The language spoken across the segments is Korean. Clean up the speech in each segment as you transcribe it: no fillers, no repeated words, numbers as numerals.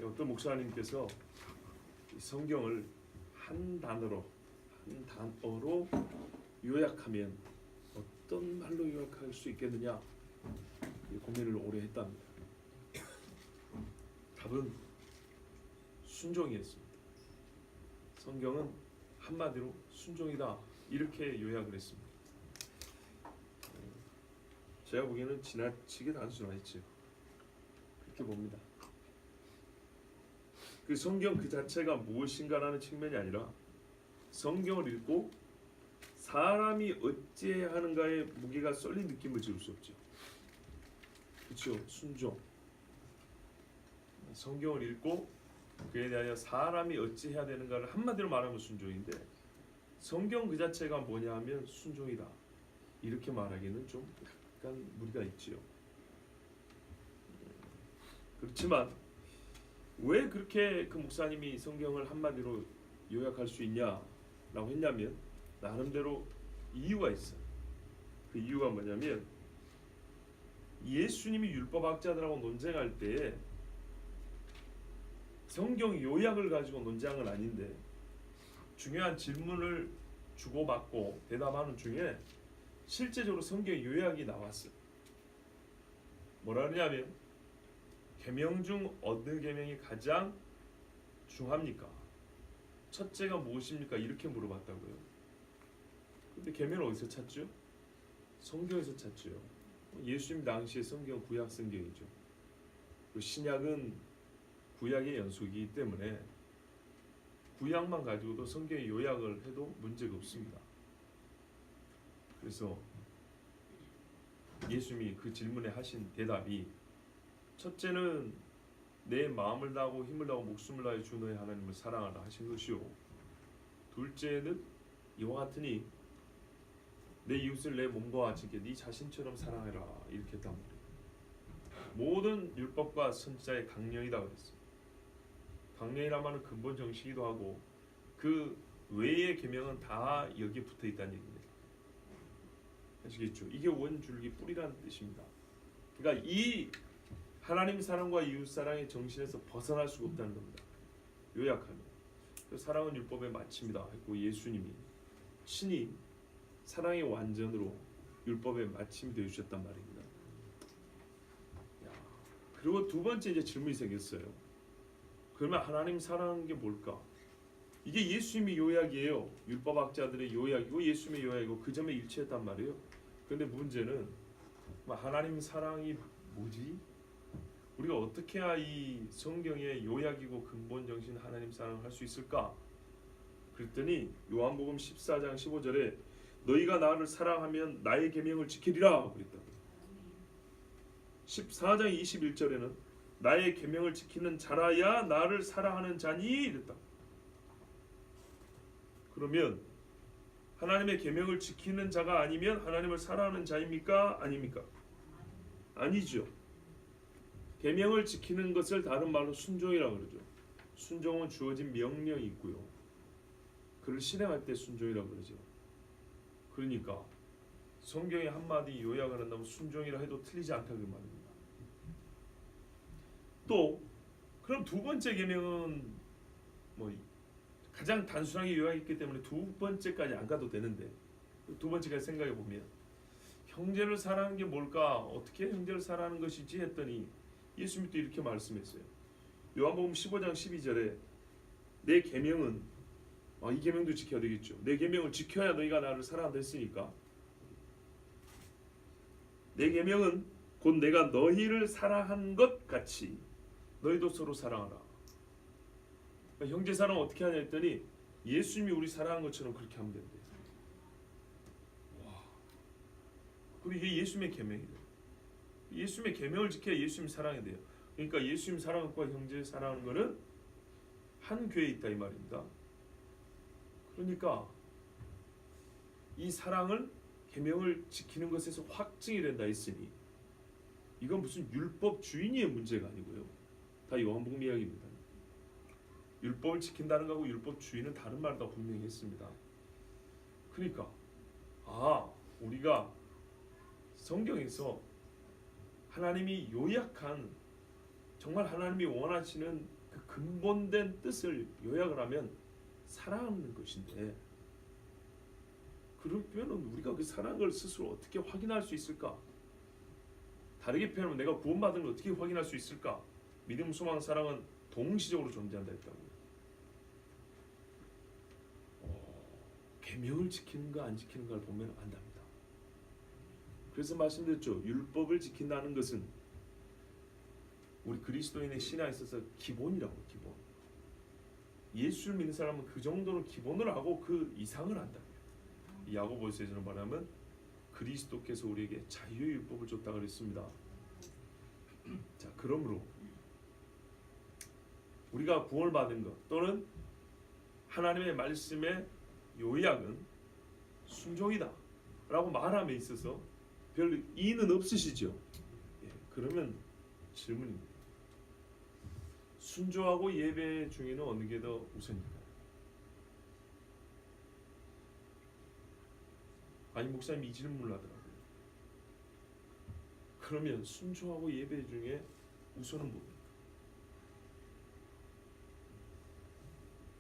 어떤 목사님께서 성경을 한 단어로 요약하면 어떤 말로 요약할 수 있겠느냐 고민을 오래 했답니다. 답은 순종이었습니다. 성경은 한마디로 순종이다 이렇게 요약을 했습니다. 제가 보기에는 지나치게 단순하죠. 그렇게 봅니다. 그 성경 그 자체가 무엇인가라는 측면이 아니라 성경을 읽고 사람이 어찌해야 하는가의 무게가 쏠린 느낌을 지울 수 없죠. 그렇죠? 순종. 성경을 읽고 그에 대하여 사람이 어찌해야 되는가를 한마디로 말하면 순종인데 성경 그 자체가 뭐냐 하면 순종이다. 이렇게 말하기는 좀 약간 무리가 있지요. 그렇지만 왜 그렇게 그 목사님이 성경을 한마디로 요약할 수 있냐라고 했냐면 나름대로 이유가 있어요. 그 이유가 뭐냐면 예수님이 율법학자들하고 논쟁할 때에 성경 요약을 가지고 논쟁은 아닌데 중요한 질문을 주고받고 대답하는 중에 실제적으로 성경 요약이 나왔어요. 뭐라 그러냐면 계명 중 어느 계명이 가장 중합니까? 첫째가 무엇입니까? 이렇게 물어봤다고요. 근데 계명을 어디서 찾죠? 성경에서 찾죠. 예수님 당시의 성경 구약 성경이죠. 그 신약은 구약의 연속이기 때문에 구약만 가지고도 성경의 요약을 해도 문제가 없습니다. 그래서 예수님이 그 질문에 하신 대답이 첫째는 내 마음을 다하고 힘을 다하고 목숨을 다해 주 너의 하나님을 사랑하라 하신 것이요 둘째는 이와 같으니 내 이웃을 내 몸과 같이 네 자신처럼 사랑해라 이렇게 했단 말이에요. 모든 율법과 선지자의 강령이다 그랬어요. 강령이라면 근본 정신이기도 하고 그 외의 계명은 다 여기에 붙어 있다는 얘기입니다. 아시겠죠? 이게 원줄기 뿌리라는 뜻입니다. 그러니까 이 하나님 사랑과 이웃 사랑의 정신에서 벗어날 수가 없다는 겁니다. 요약하면 사랑은 율법의 마침이다 했고 예수님이 신이 사랑의 완전으로 율법의 마침이 되어 주셨단 말입니다. 그리고 두 번째 이제 질문이 생겼어요. 그러면 하나님 사랑하는 게 뭘까? 이게 예수님의 요약이에요. 율법학자들의 요약이고 예수님의 요약이고 그 점에 일치했단 말이에요. 그런데 문제는 하나님 사랑이 뭐지? 우리가 어떻게 해야 이 성경의 요약이고 근본 정신 하나님 사랑을 할 수 있을까? 그랬더니 요한복음 14장 15절에 너희가 나를 사랑하면 나의 계명을 지키리라 그랬다. 14장 21절에는 나의 계명을 지키는 자라야 나를 사랑하는 자니 이랬다. 그러면 하나님의 계명을 지키는 자가 아니면 하나님을 사랑하는 자입니까? 아닙니까? 아니죠. 계명을 지키는 것을 다른 말로 순종이라고 그러죠. 순종은 주어진 명령이 있고요. 그를 실행할 때 순종이라고 그러죠. 그러니까 성경의 한마디 요약을 한다면 순종이라 해도 틀리지 않다는 말입니다. 또 그럼 두 번째 계명은 가장 단순하게 요약했기 때문에 두 번째까지 안 가도 되는데 두 번째까지 생각해 보면 형제를 사랑하는 게 뭘까? 어떻게 형제를 사랑하는 것이지 했더니 예수님이 또 이렇게 말씀했어요. 요한복음 15장 12절에 내 계명은 이 계명도 지켜야 되겠죠. 내 계명을 지켜야 너희가 나를 사랑한다 했으니까 내 계명은 곧 내가 너희를 사랑한 것 같이 너희도 서로 사랑하라. 그러니까 형제 사랑 어떻게 하냐 했더니 예수님이 우리 사랑한 것처럼 그렇게 하면 된대요. 그리고 이게 예수님의 계명이래요. 예수님의 계명을 지켜야 예수님 사랑이 돼요. 그러니까 예수님 사랑과 형제 사랑하는 것은 한 교회에 있다 이 말입니다. 그러니까 이 사랑을 계명을 지키는 것에서 확증이 된다 했으니 이건 무슨 율법 주인의 문제가 아니고요. 다 요한복음 이야기입니다. 율법을 지킨다는 거하고 율법 주인은 다른 말이다 분명히 했습니다. 그러니까 우리가 성경에서 하나님이 요약한 정말 하나님이 원하시는 그 근본된 뜻을 요약을 하면 사랑하는 것인데, 그러면 우리가 그 사랑한 걸 스스로 어떻게 확인할 수 있을까? 다르게 표현하면 내가 구원받은 걸 어떻게 확인할 수 있을까? 믿음, 소망, 사랑은 동시적으로 존재한다 했다고요. 계명을 지키는가 안 지키는가를 보면 안답니다. 그래서 말씀드렸죠. 율법을 지킨다는 것은 우리 그리스도인의 신앙에 있어서 기본이라고. 기본. 예수를 믿는 사람은 그 정도는 기본을 하고 그 이상을 한다. 야고보서에서는 말하면 그리스도께서 우리에게 자유의 율법을 줬다 그랬습니다. 자, 그러므로 우리가 구원을 받은 것 또는 하나님의 말씀의 요약은 순종이다 라고 말함에 있어서 별 이의는 없으시죠? 예, 그러면 질문입니다. 순종하고 예배 중에는 어느 게 더 우선일까요? 아니, 목사님이 이 질문을 하더라고요. 그러면 순종하고 예배 중에 우선은 뭡니까?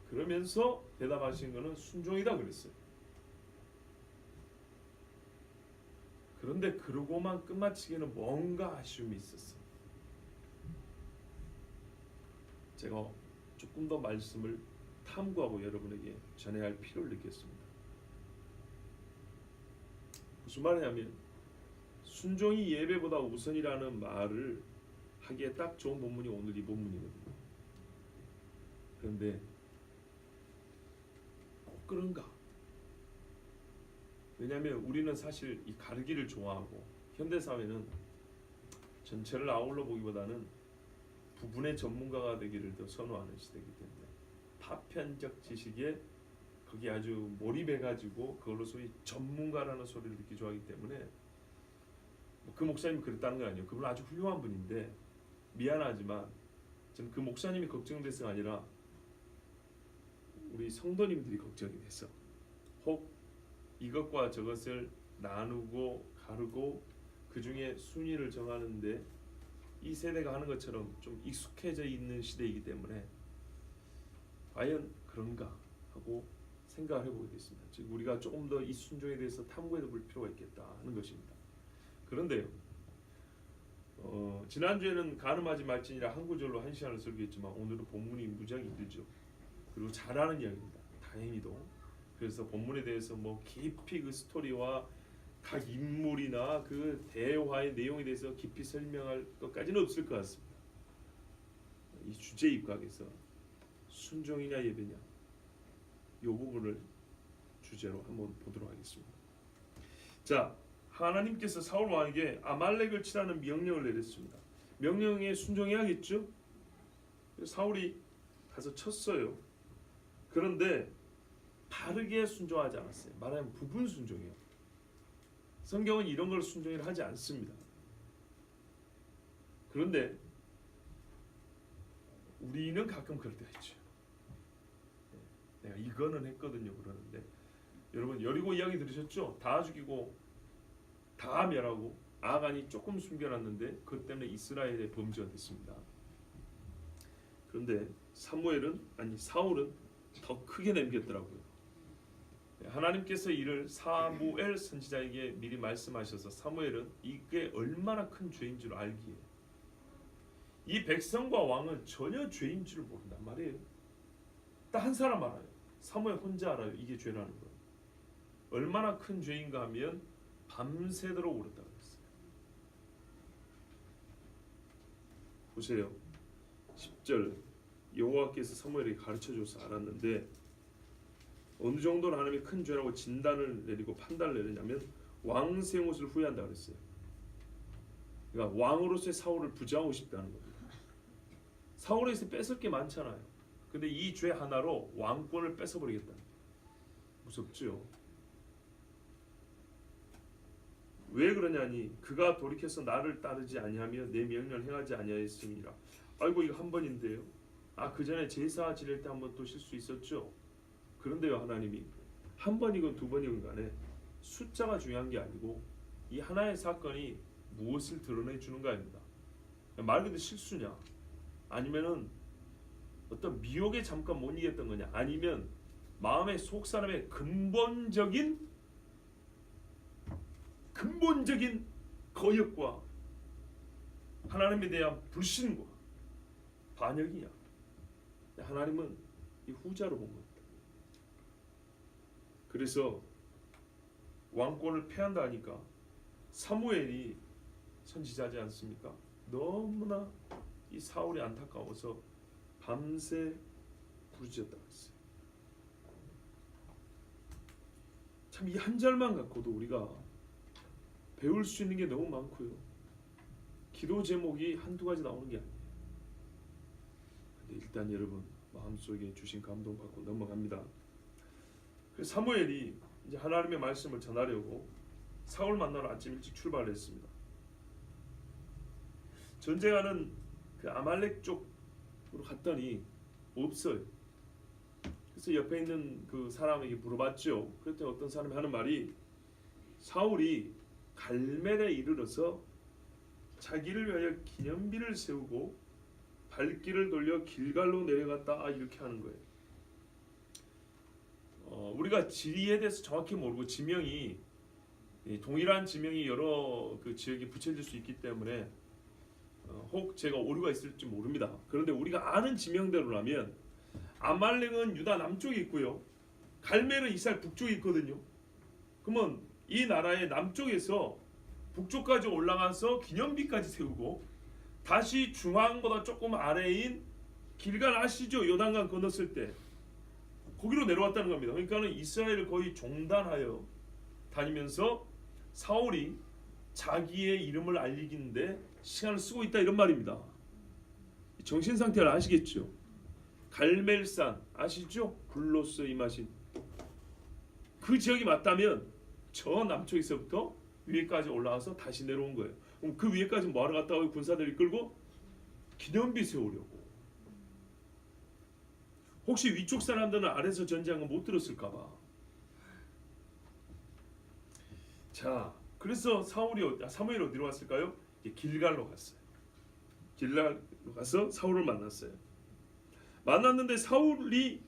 그러면서 대답하신 거는 순종이다 그랬어요. 그런데 그러고만 끝마치기에는 뭔가 아쉬움이 있었어요. 제가 조금 더 말씀을 탐구하고 여러분에게 전해야 할 필요를 느꼈습니다. 무슨 말이냐면 순종이 예배보다 우선이라는 말을 하기에 딱 좋은 본문이 오늘 이 본문이거든요. 그런데 꼭 그런가? 왜냐하면 우리는 사실 이 가르기를 좋아하고 현대사회는 전체를 아울러 보기보다는 부분의 전문가가 되기를 더 선호하는 시대이기 때문에 파편적 지식에 거기 아주 몰입해가지고 그걸로 소위 전문가라는 소리를 듣기 좋아하기 때문에 그 목사님이 그랬다는 건 아니에요. 그분은 아주 훌륭한 분인데 미안하지만 저는 그 목사님이 걱정돼서가 아니라 우리 성도님들이 걱정이 돼서 혹 이것과 저것을 나누고 가르고 그 중에 순위를 정하는데 이 세대가 하는 것처럼 좀 익숙해져 있는 시대이기 때문에 과연 그런가 하고 생각을 해보게 됐습니다. 즉 우리가 조금 더 이 순종에 대해서 탐구해 볼 필요가 있겠다 하는 것입니다. 그런데요, 지난주에는 가늠하지 말지니라 한 구절로 한 시간을 설교했지만 오늘은 본문이 무지하게 힘들죠. 그리고 잘하는 이야기입니다. 다행히도. 그래서 본문에 대해서 뭐 깊이 그 스토리와 각 인물이나 그 대화의 내용에 대해서 깊이 설명할 것까지는 없을 것 같습니다. 이 주제 입각에서 순종이냐 예배냐 이 부분을 주제로 한번 보도록 하겠습니다. 자, 하나님께서 사울 왕에게 아말렉을 치라는 명령을 내렸습니다. 명령에 순종해야겠죠? 사울이 가서 쳤어요. 그런데 바르게 순종하지 않았어요. 말하면 부분 순종이에요. 성경은 이런 걸 순종이라 하지 않습니다. 그런데 우리는 가끔 그럴 때가 있죠. 내가 이거는 했거든요 그러는데 여러분 여리고 이야기 들으셨죠? 다 죽이고 다 멸하고 아간이 조금 숨겨놨는데 그것 때문에 이스라엘의 범죄가 됐습니다. 그런데 사울은 더 크게 남겼더라고요. 하나님께서 이를 사무엘 선지자에게 미리 말씀하셔서 사무엘은 이게 얼마나 큰 죄인 줄 알기에 이 백성과 왕은 전혀 죄인 줄 모른단 말이에요. 딱 한 사람 알아요. 사무엘 혼자 알아요. 이게 죄라는 거. 얼마나 큰 죄인가 하면 밤새도록 울었다고 했어요. 보세요. 10절 여호와께서 사무엘에게 가르쳐줘서 알았는데 어느 정도로 하나님이 큰 죄라고 진단을 내리고 판단을 내리냐면 왕 세운 것을 후회한다 그랬어요. 그러니까 왕으로서의 사울을 부정하고 싶다는 겁니다. 사울에서 뺏을 게 많잖아요. 근데 이 죄 하나로 왕권을 뺏어버리겠다. 무섭죠. 왜 그러냐니 그가 돌이켜서 나를 따르지 아니하며 내 명령을 행하지 아니하였음이라. 아이고 이거 한 번인데요. 그 전에 제사 지낼 때 한 번 또 실수 있었죠. 그런데요 하나님이 한 번이건 두 번이건 간에 숫자가 중요한 게 아니고 이 하나의 사건이 무엇을 드러내 주는 거 아닙니다. 말 그대로 실수냐 아니면은 어떤 미혹에 잠깐 못 이겼던 거냐, 아니면 마음의 속 사람의 근본적인 거역과 하나님에 대한 불신과 반역이냐? 하나님은 이 후자로 본 겁니다. 그래서 왕권을 패한다 하니까 사무엘이 선지자지 않습니까? 너무나 이 사울이 안타까워서 밤새 부르짖었다고 했어요. 참 이 한 절만 갖고도 우리가 배울 수 있는 게 너무 많고요. 기도 제목이 한두 가지 나오는 게 아니에요. 근데 일단 여러분 마음속에 주신 감동 받고 넘어갑니다. 그래서 사무엘이 이제 하나님의 말씀을 전하려고 사울 만나러 아침 일찍 출발했습니다. 전쟁하는 그 아말렉 쪽으로 갔더니 없어요. 그래서 옆에 있는 그 사람에게 물어봤죠. 그랬더니 어떤 사람이 하는 말이, 사울이 갈멜에 이르러서 자기를 위하여 기념비를 세우고 발길을 돌려 길갈로 내려갔다, 이렇게 하는 거예요. 우리가 지리에 대해서 정확히 모르고 지명이 동일한 지명이 여러 그 지역에 붙여질 수 있기 때문에 혹 제가 오류가 있을지 모릅니다. 그런데 우리가 아는 지명대로라면 아말렉은 유다 남쪽에 있고요, 갈멜은 이스라엘 북쪽에 있거든요. 그러면 이 나라의 남쪽에서 북쪽까지 올라가서 기념비까지 세우고 다시 중앙보다 조금 아래인 길갈 아시죠? 요단강 건넜을 때 거기로 내려왔다는 겁니다. 그러니까는 이스라엘을 거의 종단하여 다니면서 사울이 자기의 이름을 알리기는데 시간을 쓰고 있다, 이런 말입니다. 정신 상태를 아시겠죠? 갈멜산 아시죠? 불로스 임하신 그 지역이 맞다면 저 남쪽에서부터 위에까지 올라와서 다시 내려온 거예요. 그럼 그 위에까지 뭐하러 갔다고 군사들을 이끌고 기념비 세우려고. 혹시 위쪽 사람들은 아래서 전쟁한 거 못 들었을까봐. 자, 그래서 사무엘이 어디로 갔을까요? 길갈로 갔어요. 길갈로 가서 사울을 만났어요. 만났는데 사울이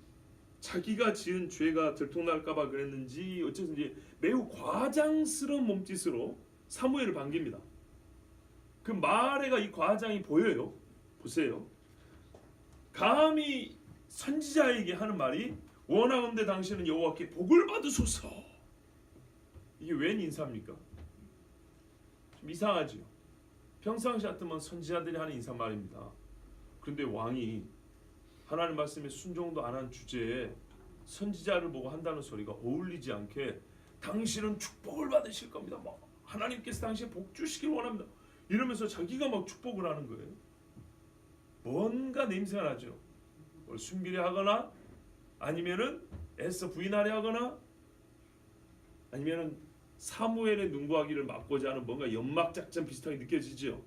자기가 지은 죄가 들통날까봐 그랬는지 어쨌든지 매우 과장스러운 몸짓으로 사무엘을 반깁니다. 그 말에가 이 과장이 보여요. 보세요. 감히 선지자에게 하는 말이, 원하건대 당신은 여호와께 복을 받으소서. 이게 웬 인사입니까? 좀 이상하죠. 평상시 같으면 선지자들이 하는 인사말입니다. 그런데 왕이 하나님 말씀에 순종도 안 한 주제에 선지자를 보고 한다는 소리가 어울리지 않게, 당신은 축복을 받으실 겁니다. 막 하나님께서 당신에 복 주시길 원합니다. 이러면서 자기가 막 축복을 하는 거예요. 뭔가 냄새가 나죠. 뭘 숨기려 하거나, 아니면은 애써 부인하려 하거나, 아니면은 사무엘의 눈구하기를 막고자 하는 뭔가 연막 작전 비슷하게 느껴지죠.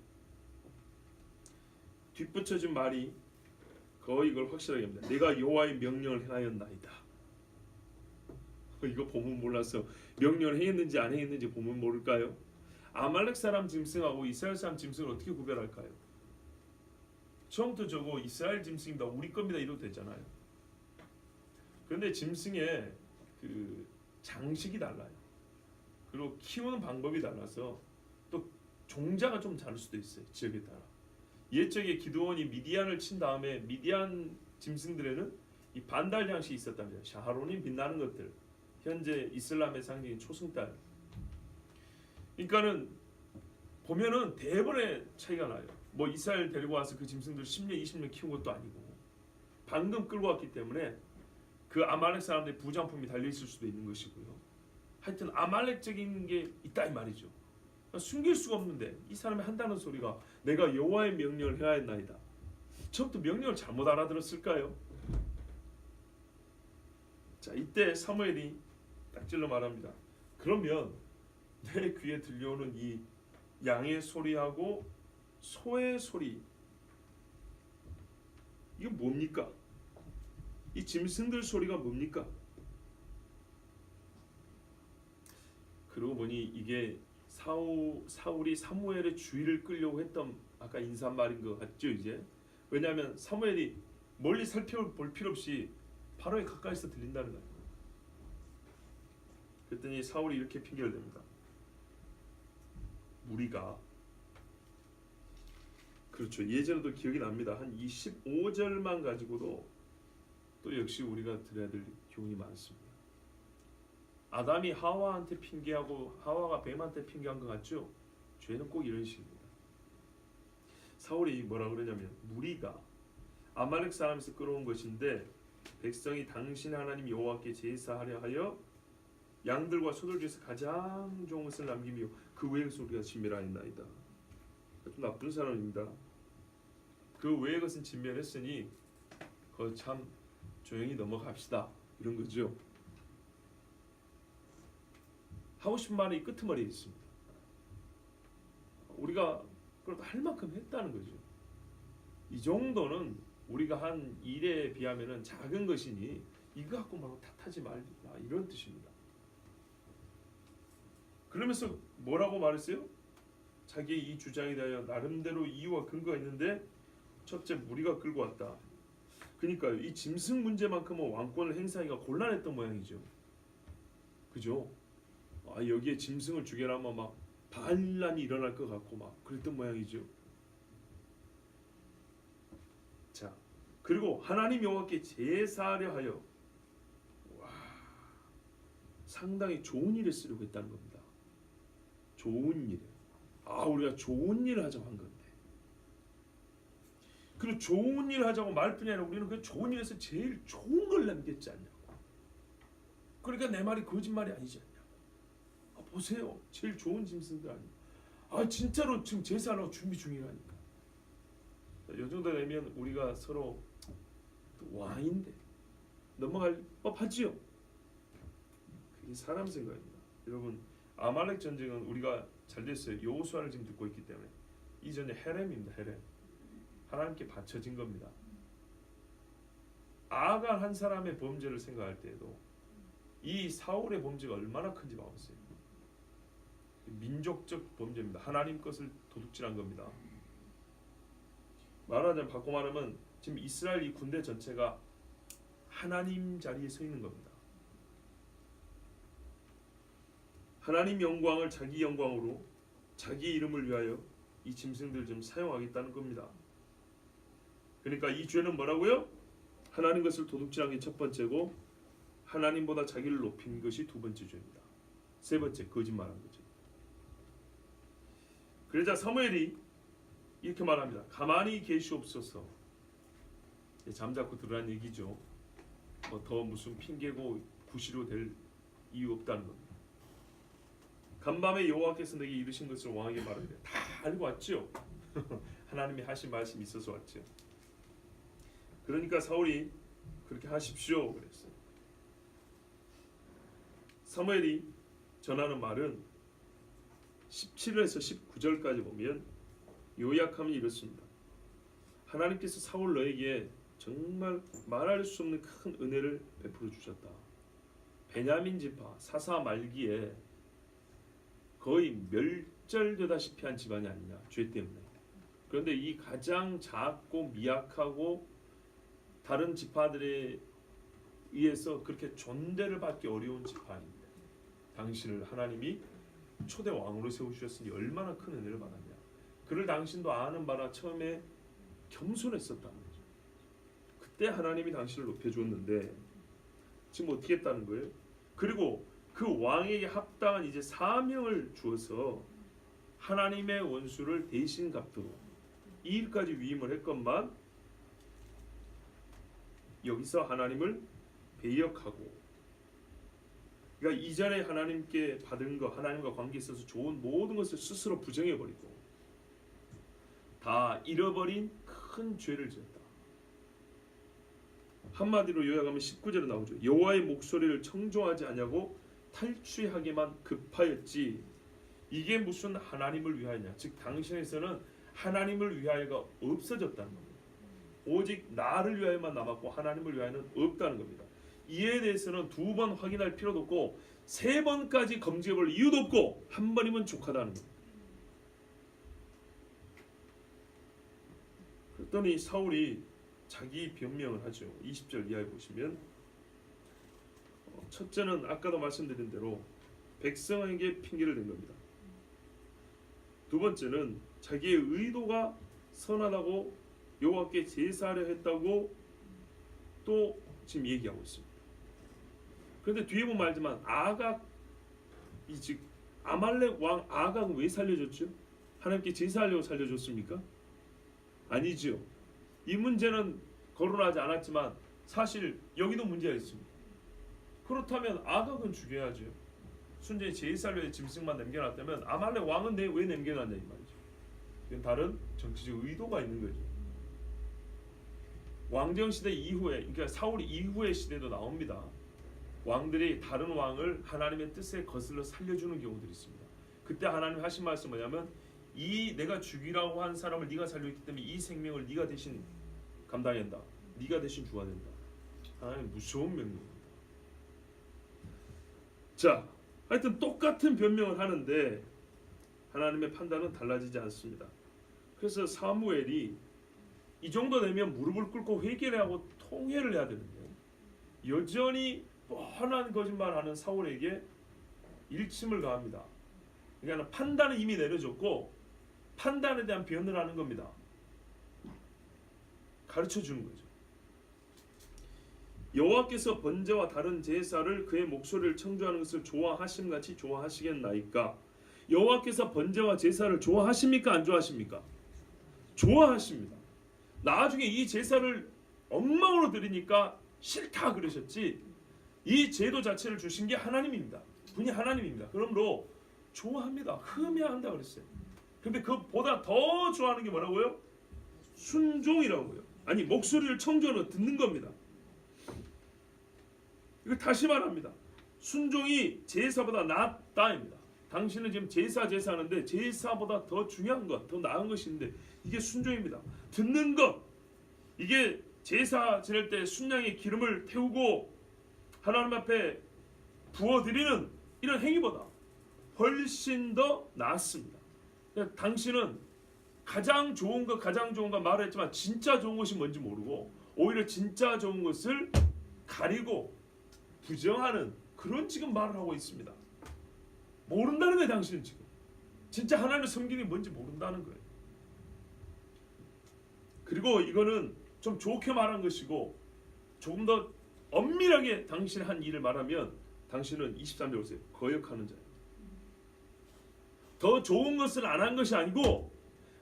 뒷붙여진 말이 거의 이걸 확실하게 합니다. 내가 여호와의 명령을 행하였나이다. 이거 보면 몰라서 명령을 행했는지 안 행했는지 보면 모를까요? 아말렉 사람 짐승하고 이스라엘 사람 짐승을 어떻게 구별할까요? 처음부터 저거 이스라엘 짐승입니다, 우리 겁니다, 이러도 되잖아요. 그런데 짐승의 그 장식이 달라요. 그리고 키우는 방법이 달라서 또 종자가 좀 다를 수도 있어요, 지역에 따라. 옛적에 기드온이 미디안을 친 다음에 미디안 짐승들에는 이 반달 양식이 있었답니다. 샤하론이 빛나는 것들, 현재 이슬람의 상징인 초승달. 그러니까는 보면은 대번의 차이가 나요. 뭐 이스라엘 데리고 와서 그 짐승들 10년 20년 키운 것도 아니고 방금 끌고 왔기 때문에 그 아말렉 사람들의 부장품이 달려 있을 수도 있는 것이고요. 하여튼 아말렉적인 게 있다 이 말이죠. 숨길 수가 없는데 이 사람이 한다는 소리가 내가 여호와의 명령을 해야 했나이다. 처음부터 명령을 잘못 알아들었을까요? 자, 이때 사무엘이 딱질러 말합니다. 그러면 내 귀에 들려오는 이 양의 소리하고 소의 소리, 이게 뭡니까? 이 짐승들 소리가 뭡니까? 그러고 보니 이게 사울이 사무엘의 주의를 끌려고 했던 아까 인사말인 것 같죠 이제. 왜냐하면 사무엘이 멀리 살펴볼 필요 없이 바로 가까이서 들린다는 거예요. 그랬더니 사울이 이렇게 핑계를 댑니다. 무리가, 그렇죠, 예전에도 기억이 납니다. 한 25절만 가지고도 또 역시 우리가 들어야 될 교훈이 많습니다. 아담이 하와한테 핑계하고 하와가 뱀한테 핑계한 것 같죠? 죄는 꼭 이런 식입니다. 사울이 뭐라 그러냐면, 무리가 아말렉 사람에서 끌어온 것인데 백성이 당신 하나님 여호와께 제사하려 하여 양들과 소들 중에서 가장 좋은 것을 남기며 그 외의 것을 우리가 진멸하였나이다. 좀 나쁜 사람입니다. 그 외의 것은 진멸했으니 그거 참 조용히 넘어갑시다, 이런 거죠. 하고 싶은 말이 끄트머리에 있습니다. 우리가 그래도 할 만큼 했다는 거죠. 이 정도는 우리가 한 일에 비하면은 작은 것이니 이거 갖고 막 탓하지 말라, 이런 뜻입니다. 그러면서 뭐라고 말했어요? 자기의 이 주장에 대하여 나름대로 이유와 근거가 있는데, 첫째, 무리가 끌고 왔다. 그러니까 이 짐승 문제만큼은 왕권을 행사하기가 곤란했던 모양이죠. 그죠? 여기에 짐승을 죽여라면 막 반란이 일어날 것 같고 막 그랬던 모양이죠. 자, 그리고 하나님 여호와께 제사하려 하여, 상당히 좋은 일에 쓰려고 했다는 겁니다. 좋은 일. 우리가 좋은 일을 하자고 한 건데. 그리고 좋은 일을 하자고 말뿐이 아니라 우리는 그 좋은 일에서 제일 좋은 걸 남겼지 않냐고. 그러니까 내 말이 거짓말이 아니지 않냐고. 보세요, 제일 좋은 짐승들 아니에요. 진짜로 지금 제사하려고 준비 중이라니까. 이 정도 되면 우리가 서로 왕인데 넘어갈 법하지요. 그게 사람 생각입니다. 여러분, 아말렉 전쟁은 우리가 잘 됐어요. 여호수아를 지금 듣고 있기 때문에. 이 전쟁 헤렘입니다. 헤렘. 하나님께 바쳐진 겁니다. 아간 한 사람의 범죄를 생각할 때에도 이 사울의 범죄가 얼마나 큰지 봐보세요. 민족적 범죄입니다. 하나님 것을 도둑질한 겁니다. 말하자면, 바꿔 말하면 지금 이스라엘 이 군대 전체가 하나님 자리에 서 있는 겁니다. 하나님 영광을 자기 영광으로, 자기 이름을 위하여 이 짐승들 좀 사용하겠다는 겁니다. 그러니까 이 죄는 뭐라고요? 하나님 것을 도둑질한 게 첫 번째고, 하나님보다 자기를 높인 것이 두 번째 죄입니다. 세 번째, 거짓말한 거죠. 그러자 사무엘이 이렇게 말합니다. 가만히 계시옵소서. 잠자코 들으란 얘기죠. 더 무슨 핑계고 구시로 될 이유 없다는 겁니다. 간밤에 여호와께서 내게 이르신 것을 왕에게 말하되, 다 알고 왔죠. 하나님이 하신 말씀이 있어서 왔죠. 그러니까 사울이 그렇게 하십시오 그랬어요. 사무엘이 전하는 말은 17에서 19절까지 보면 요약하면 이렇습니다. 하나님께서 사울 너에게 정말 말할 수 없는 큰 은혜를 베풀어 주셨다. 베냐민 지파 사사 말기에 거의 멸절되다시피 한 집안이 아니냐, 죄 때문에. 그런데 이 가장 작고 미약하고 다른 지파들에 의해서 그렇게 존대를 받기 어려운 지파입니다. 당신을 하나님이 초대 왕으로 세우셨으니 얼마나 큰 은혜를 받았냐. 그를 당신도 아는 바라 처음에 겸손했었다는 거죠. 그때 하나님이 당신을 높여줬는데 지금 어떻게 했다는 거예요? 그리고 그 왕에게 합당한 이제 사명을 주어서 하나님의 원수를 대신 갚도록 이 일까지 위임을 했건만, 여기서 하나님을 배역하고, 그러니까 이전에 하나님께 받은 거, 하나님과 관계에 있어서 좋은 모든 것을 스스로 부정해버리고 다 잃어버린 큰 죄를 지었다. 한마디로 요약하면 19절에 나오죠. 여호와의 목소리를 청종하지 아니하고 탈취하기만 급하였지 이게 무슨 하나님을 위하여냐. 즉 당신에서는 하나님을 위하여가 없어졌다는 겁니다. 오직 나를 위하여만 남았고 하나님을 위하여는 없다는 겁니다. 이에 대해서는 두 번 확인할 필요도 없고 세 번까지 검증해볼 이유도 없고 한 번이면 족하다는 겁니다. 그랬더니 사울이 자기 변명을 하죠. 20절 이하에 보시면 첫째는 아까도 말씀드린 대로 백성에게 핑계를 댄 겁니다. 두 번째는 자기의 의도가 선하다고 여호와께 제사하려 했다고 또 지금 얘기하고 있습니다. 그런데 뒤에 보면 알지만 아각, 즉 아말렉 왕 아각은 왜 살려줬죠? 하나님께 제사하려고 살려줬습니까? 아니죠. 이 문제는 거론하지 않았지만 사실 여기도 문제가 있습니다. 그렇다면 아각은 죽여야죠. 순전히 제사를 짐승만 남겨놨다면 아말렉 왕은 왜 남겨놨냐 이 말이죠. 이건 다른 정치적 의도가 있는 거죠. 왕정 시대 이후에, 그러니까 사울 이후의 시대도 나옵니다. 왕들이 다른 왕을 하나님의 뜻에 거슬러 살려주는 경우들이 있습니다. 그때 하나님 하신 말씀 뭐냐면 이 내가 죽이라고 한 사람을 네가 살려있기 때문에 이 생명을 네가 대신 감당해야 한다. 네가 대신 죽어야 된다. 하나님 무서운 명령입니다. 자, 하여튼 똑같은 변명을 하는데 하나님의 판단은 달라지지 않습니다. 그래서 사무엘이 이 정도 되면 무릎을 꿇고 회개를 하고 통회를 해야 되는데 여전히 뻔한 거짓말하는 사울에게 일침을 가합니다. 그러니까 판단은 이미 내려졌고 판단에 대한 변을 하는 겁니다. 가르쳐 주는 거죠. 여호와께서 번제와 다른 제사를 그의 목소리를 청조하는 것을 좋아하심같이 좋아하시겠나이까? 여호와께서 번제와 제사를 좋아하십니까? 안 좋아하십니까? 좋아하십니다. 나중에 이 제사를 엉망으로 드리니까 싫다 그러셨지 이 제도 자체를 주신 게 하나님입니다. 분이 하나님입니다. 그러므로 좋아합니다. 흠야한다 그랬어요. 근데 그보다 더 좋아하는 게 뭐라고요? 순종이라고요. 아니 목소리를 청조하는 듣는 겁니다. 이거 다시 말합니다. 순종이 제사보다 낫다입니다. 당신은 지금 제사하는데 제사보다 더 중요한 것, 더 나은 것인데 이게 순종입니다. 듣는 것, 이게 제사 지낼 때 순양의 기름을 태우고 하나님 앞에 부어드리는 이런 행위보다 훨씬 더 낫습니다. 당신은 가장 좋은 것 말을 했지만 진짜 좋은 것이 뭔지 모르고 오히려 진짜 좋은 것을 가리고 부정하는 그런 지금 말을 하고 있습니다. 모른다는 거예요. 당신은 지금 진짜 하나님을 섬기는 게 뭔지 모른다는 거예요. 그리고 이거는 좀 좋게 말한 것이고 조금 더 엄밀하게 당신이 한 일을 말하면 당신은 23절 보세요. 거역하는 자예요. 더 좋은 것을 안 한 것이 아니고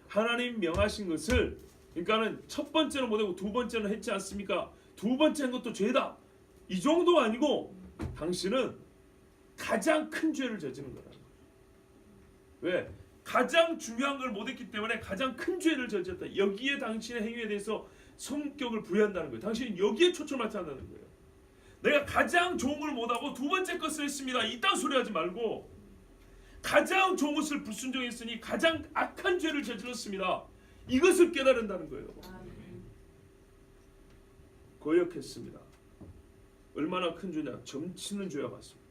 하나님 명하신 것을, 그러니까는 첫 번째는 못하고 두 번째는 했지 않습니까? 두 번째 한 것도 죄다. 이 정도 아니고 당신은 가장 큰 죄를 저지른 거라는 거예요. 왜? 가장 중요한 걸 못했기 때문에 가장 큰 죄를 저질렀다. 여기에 당신의 행위에 대해서 성격을 부여한다는 거예요. 당신은 여기에 초점을 맞춘다는 거예요. 내가 가장 좋은 걸 못하고 두 번째 것을 했습니다. 이딴 소리 하지 말고 가장 좋은 것을 불순종했으니 가장 악한 죄를 저질렀습니다. 이것을 깨달은다는 거예요. 거역했습니다. 얼마나 큰 죄냐? 점치는 죄와 같습니다.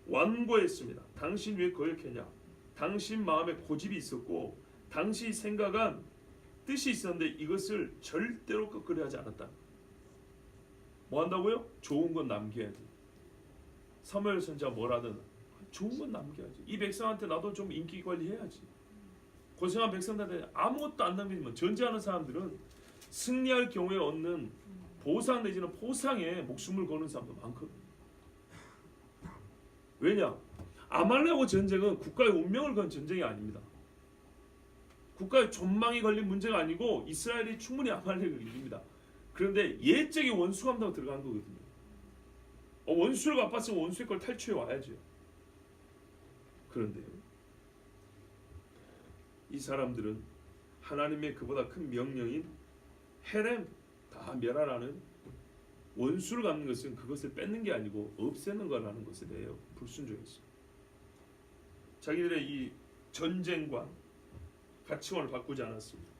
완고했습니다. 당신 왜 거역했냐? 당신 마음에 고집이 있었고 당시 생각한 뜻이 있었는데 이것을 절대로 꺾으려 하지 않았다. 뭐 한다고요? 좋은 건 남겨야지. 사무엘 선지자가 뭐라든 좋은 건 남겨야지. 이 백성한테 나도 좀 인기 관리해야지. 고생한 백성들한테 아무것도 안 남기면 전쟁하는 사람들은 승리할 경우에 얻는 보상 내지는 포상에 목숨을 거는 사람도 많거든. 왜냐? 아말렉하고 전쟁은 국가의 운명을 건 전쟁이 아닙니다. 국가의 존망이 걸린 문제가 아니고 이스라엘이 충분히 아말렉을 이깁니다. 그런데 예적인 원수 감다고 들어간 거거든요. 원수를 갚았으면 원수의 걸 탈취해 와야죠. 그런데요, 이 사람들은 하나님의 그보다 큰 명령인 헤렘 다 멸하라는 원수를 갚는 것은 그것을 뺏는 게 아니고 없애는 거라는 것에 대해 불순종했어요. 자기들의 이 전쟁관 가치관을 바꾸지 않았습니다.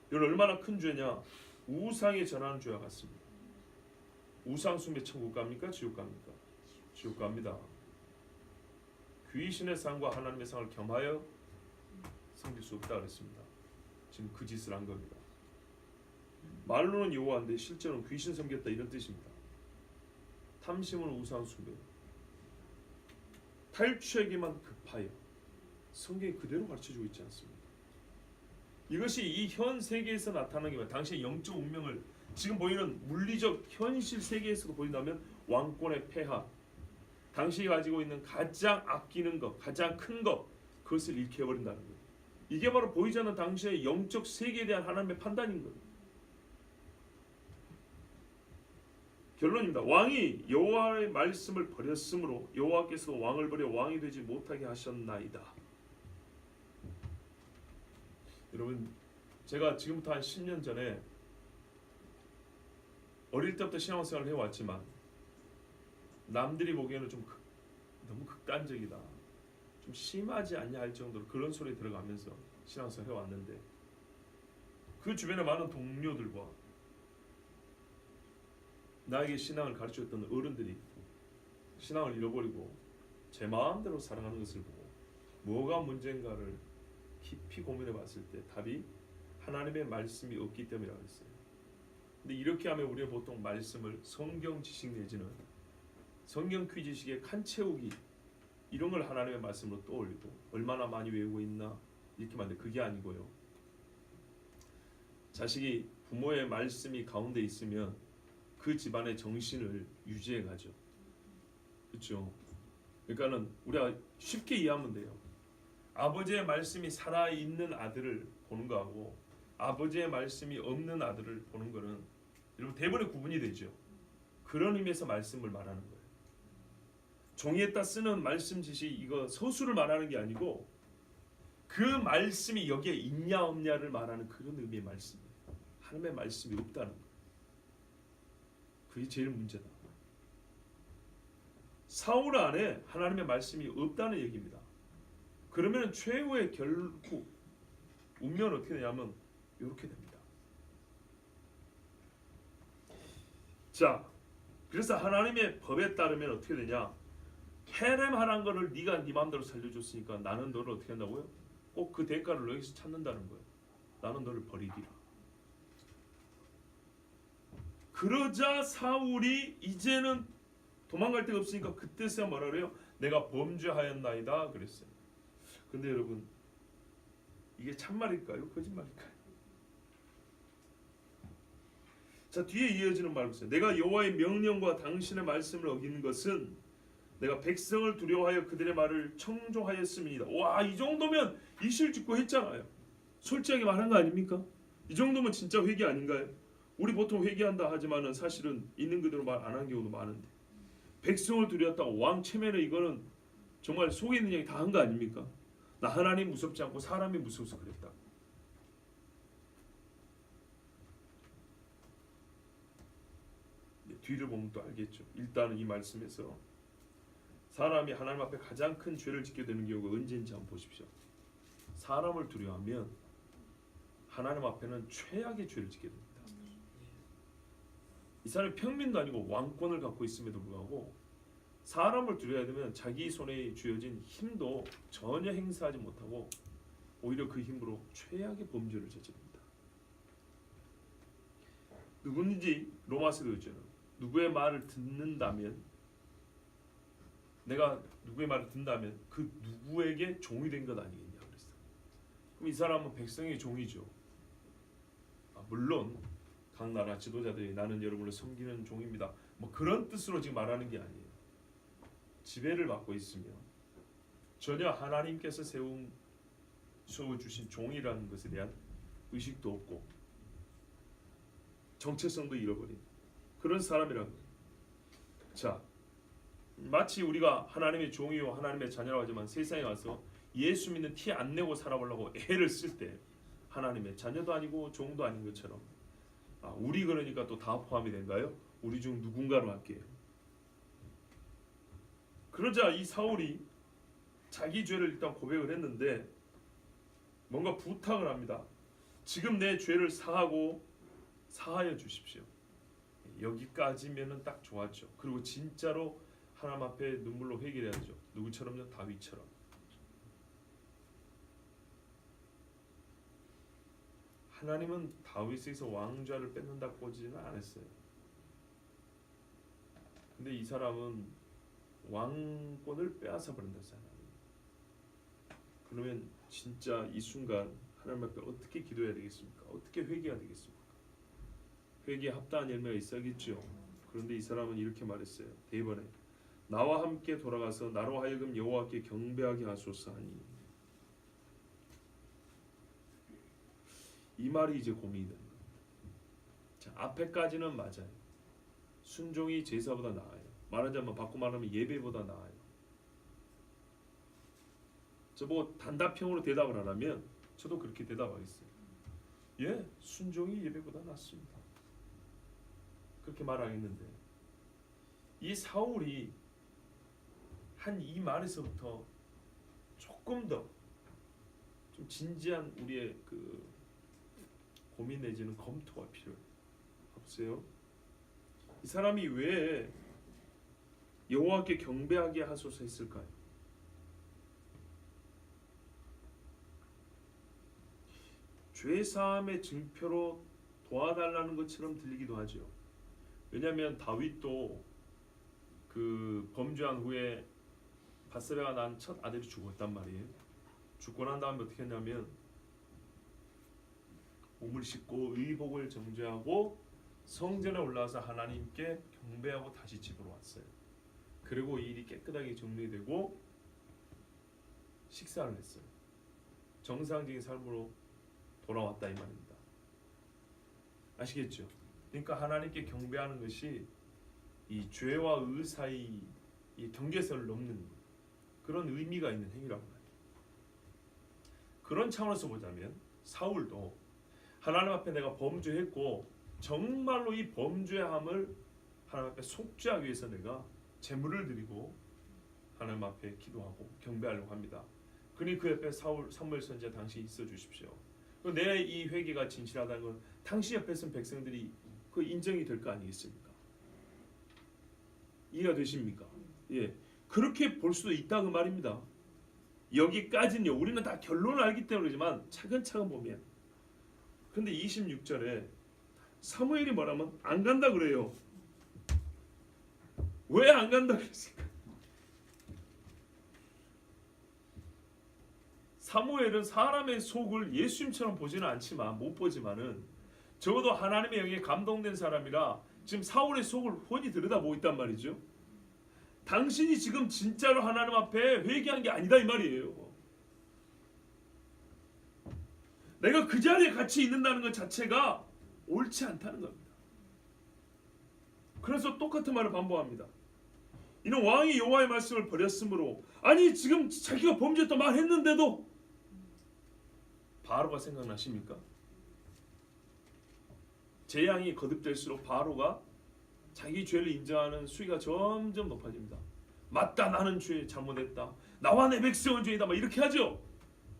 이건 얼마나 큰 죄냐? 우상에 전하는 죄와 같습니다. 우상 숭배 천국 갑니까? 지옥 갑니까? 지옥 갑니다. 귀신의 상과 하나님의 상을 겸하여 섬길 수 없다 그랬습니다. 지금 그 짓을 한 겁니다. 말로는 여호와인데 실제로는 귀신 섬겼다 이런 뜻입니다. 탐심은 우상 숭배, 탈취하기만 급하여. 성경이 그대로 가르쳐주고 있지 않습니까? 이것이 이 현 세계에서 나타나는 게 당시의 영적 운명을 지금 보이는 물리적 현실 세계에서도 보인다면 왕권의 폐하, 당시 가지고 있는 가장 아끼는 것, 가장 큰 것, 그것을 잃게 해버린다는 거예요. 이게 바로 보이지 않는 당시의 영적 세계에 대한 하나님의 판단인 거예요. 결론입니다. 왕이 여호와의 말씀을 버렸으므로 여호와께서 왕을 버려 왕이 되지 못하게 하셨나이다. 여러분, 제가 지금부터 한 10년 전에 어릴 때부터 신앙생활을 해왔지만 남들이 보기에는 너무 극단적이다, 좀 심하지 않냐 할 정도로 그런 소리 들어가면서 신앙생활 해왔는데, 그 주변에 많은 동료들과 나에게 신앙을 가르쳐줬던 어른들이 신앙을 잃어버리고 제 마음대로 살아가는 것을 보고 뭐가 문제인가를 깊이 고민해 봤을 때 답이 하나님의 말씀이 없기 때문이라고 했어요. 근데 이렇게 하면 우리는 보통 말씀을 성경 지식 내지는 성경 퀴즈 지식의 칸 채우기 이런 걸 하나님의 말씀으로 떠올리고 얼마나 많이 외우고 있나 이렇게 만데, 그게 아니고요. 자식이 부모의 말씀이 가운데 있으면 그 집안의 정신을 유지해 가죠. 그렇죠? 그러니까는 우리가 쉽게 이해하면 돼요. 아버지의 말씀이 살아있는 아들을 보는 거하고 아버지의 말씀이 없는 아들을 보는 거는 여러분 대본에 구분이 되죠. 그런 의미에서 말씀을 말하는 거예요. 종이에다 쓰는 말씀 지식, 이거 서술을 말하는 게 아니고 그 말씀이 여기에 있냐 없냐를 말하는 그런 의미의 말씀이에요. 하나님의 말씀이 없다는 거예요. 그게 제일 문제다. 사울 안에 하나님의 말씀이 없다는 얘기입니다. 그러면 최후의 결국 운명은 어떻게 되냐면 이렇게 됩니다. 자, 그래서 하나님의 법에 따르면 어떻게 되냐? 헤렘하라는 거를 네가 네 마음대로 살려줬으니까 나는 너를 어떻게 한다고요? 꼭 그 대가를 너에게서 찾는다는 거예요. 나는 너를 버리리라. 그러자 사울이 이제는 도망갈 데가 없으니까 그때서야 뭐라 그래요? 내가 범죄하였나이다 그랬어요. 근데 여러분, 이게 참말일까요? 거짓말일까요? 자, 뒤에 이어지는 말 보세요. 내가 여호와의 명령과 당신의 말씀을 어기는 것은 내가 백성을 두려워하여 그들의 말을 청종하였음이니이다. 와, 이 정도면 이실직고 했잖아요. 솔직하게 말한 거 아닙니까? 이 정도면 진짜 회개 아닌가요? 우리 보통 회개한다 하지만은 사실은 있는 그대로 말 안 한 경우도 많은데, 백성을 두려웠다고 왕 체면에 이거는 정말 속에 있는 얘기 다 한 거 아닙니까? 나 하나님 무섭지 않고 사람이 무서워서 그랬다. 뒤를 보면 또 알겠죠. 일단은 이 말씀에서 사람이 하나님 앞에 가장 큰 죄를 짓게 되는 경우가 언제인지 한번 보십시오. 사람을 두려워하면 하나님 앞에는 최악의 죄를 짓게 됩니다. 이 사람이 평민도 아니고 왕권을 갖고 있음에도 불구하고 사람을 두려워야 되면 자기 손에 쥐어진 힘도 전혀 행사하지 못하고 오히려 그 힘으로 최악의 범죄를 저지릅니다. 누구든지 로마서도 있잖아요. 누구의 말을 듣는다면, 내가 누구의 말을 듣는다면 그 누구에게 종이 된 것 아니겠냐 그랬어요. 그럼 이 사람은 백성의 종이죠. 물론 각 나라 지도자들이 나는 여러분을 섬기는 종입니다, 뭐 그런 뜻으로 지금 말하는 게 아니에요. 지배를 받고 있으며 전혀 하나님께서 세워주신 종이라는 것에 대한 의식도 없고 정체성도 잃어버린 그런 사람이라는 거예요. 자, 마치 우리가 하나님의 종이요 하나님의 자녀라고 하지만 세상에 와서 예수 믿는 티 안 내고 살아보려고 애를 쓸 때 하나님의 자녀도 아니고 종도 아닌 것처럼, 우리 그러니까 또 다 포함이 된가요? 우리 중 누군가로 할게요. 그러자 이 사울이 자기 죄를 일단 고백을 했는데 뭔가 부탁을 합니다. 지금 내 죄를 사하여 주십시오. 여기까지면은 딱 좋았죠. 그리고 진짜로 하나님 앞에 눈물로 회개를 해야죠. 누구처럼요? 다윗처럼. 하나님은 다윗에게서 왕좌를 뺏는다고지는 않았어요. 근데 이 사람은 왕권을 빼앗아 버린다 했잖아요. 그러면 진짜 이 순간 하나님 앞에 어떻게 기도해야 되겠습니까? 어떻게 회개해야 되겠습니까? 회개에 합당한 열매가 있어야겠죠. 그런데 이 사람은 이렇게 말했어요. 대번에 나와 함께 돌아가서 나로 하여금 여호와께 경배하게 하소서 하니, 이 말이 이제 고민이 되는 거예요. 자, 앞에까지는 맞아요. 순종이 제사보다 나아요. 말하자면 바꿔 말하면 예배보다 나아요. 저보고 단답형으로 대답을 하라면 저도 그렇게 대답하겠어요. 예, 순종이 예배보다 낫습니다. 그렇게 말하겠는데, 이 사울이 한 이 말에서부터 조금 더 좀 진지한 우리의 그 고민 내지는 검토가 필요해요. 보세요. 이 사람이 왜 여호와께 경배하게 하소서 했을까요? 죄사함의 증표로 도와달라는 것처럼 들리기도 하죠. 왜냐하면 다윗도 그 범죄한 후에 밧세바가 난 첫 아들이 죽었단 말이에요. 죽고 난 다음에 어떻게 했냐면 몸을 씻고 의복을 정죄하고 성전에 올라와서 하나님께 경배하고 다시 집으로 왔어요. 그리고 이 일이 깨끗하게 정리되고 식사를 했어요. 정상적인 삶으로 돌아왔다 이 말입니다. 아시겠죠? 그러니까 하나님께 경배하는 것이 이 죄와 의 사이 이 경계선을 넘는 그런 의미가 있는 행위라고 해요. 그런 차원에서 보자면 사울도 하나님 앞에 내가 범죄했고 정말로 이 범죄함을 하나님 앞에 속죄하기 위해서 내가 제물을 드리고 하나님 앞에 기도하고 경배하려고 합니다. 그러니 그 옆에 사무엘 선지자 당신이 있어 주십시오. 내 이 회개가 진실하다는 건 당신 옆에 있는 백성들이 그 인정이 될 거 아니겠습니까? 이해가 되십니까? 예, 그렇게 볼 수도 있다 그 말입니다. 여기까지는요, 우리는 다 결론을 알기 때문이지만 차근차근 보면, 근데 26절에 사무엘이 뭐라면 안 간다 그래요. 왜 안 간다 그랬을까? 사무엘은 사람의 속을 예수님처럼 보지는 않지만, 못 보지만은 적어도 하나님의 영에 감동된 사람이라 지금 사울의 속을 훤히 들여다보고 있단 말이죠. 당신이 지금 진짜로 하나님 앞에 회개한 게 아니다 이 말이에요. 내가 그 자리에 같이 있는다는 것 자체가 옳지 않다는 겁니다. 그래서 똑같은 말을 반복합니다. 이는 왕이 여호와의 말씀을 버렸으므로, 아니 지금 자기가 범죄했다 말했는데도 바로가 생각나십니까? 재앙이 거듭될수록 바로가 자기 죄를 인정하는 수위가 점점 높아집니다. 맞다, 나는 죄 잘못했다, 나와 내 백성은 죄이다, 막 이렇게 하죠.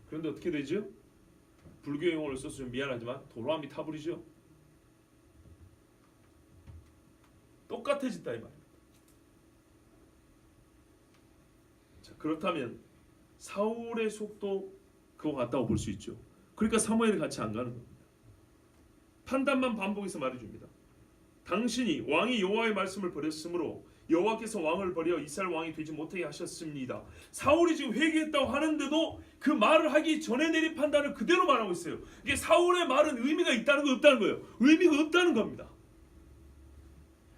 그런데 어떻게 되죠? 불교 용어를 써서 좀 미안하지만 도로함이 타버리죠. 똑같아진다 이 말입니다. 자, 그렇다면 사울의 속도 그거 같다고 볼 수 있죠. 그러니까 사무엘이 같이 안 가는 겁니다. 판단만 반복해서 말해줍니다. 당신이 왕이 여호와의 말씀을 버렸으므로 여호와께서 왕을 버려 이스라엘 왕이 되지 못하게 하셨습니다. 사울이 지금 회개했다고 하는데도 그 말을 하기 전에 내린 판단을 그대로 말하고 있어요. 이게 사울의 말은 의미가 있다는 거 없다는 거예요. 의미가 없다는 겁니다.